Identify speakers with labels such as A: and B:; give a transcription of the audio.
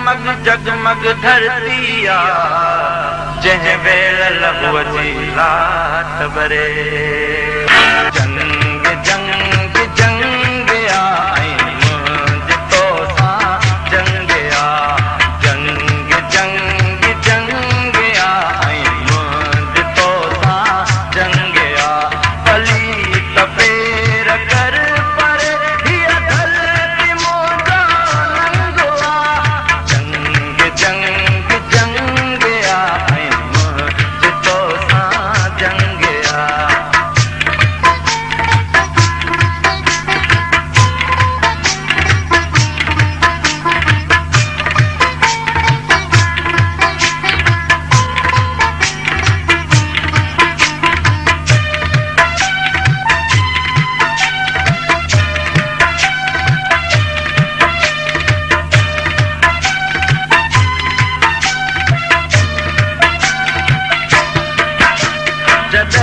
A: जगमग जगमग धरतिया जह वेल लहुअ जी लाट बरे जंग जंग जंग आई मुंज तो सा जंग आ जंग जंग जंग आई मुंज तो सा जंग आ पली तपेर कर पर हिया धरती मोजा नंगवा जंग जंग जंग आई मुंज तो सा जंग आ जद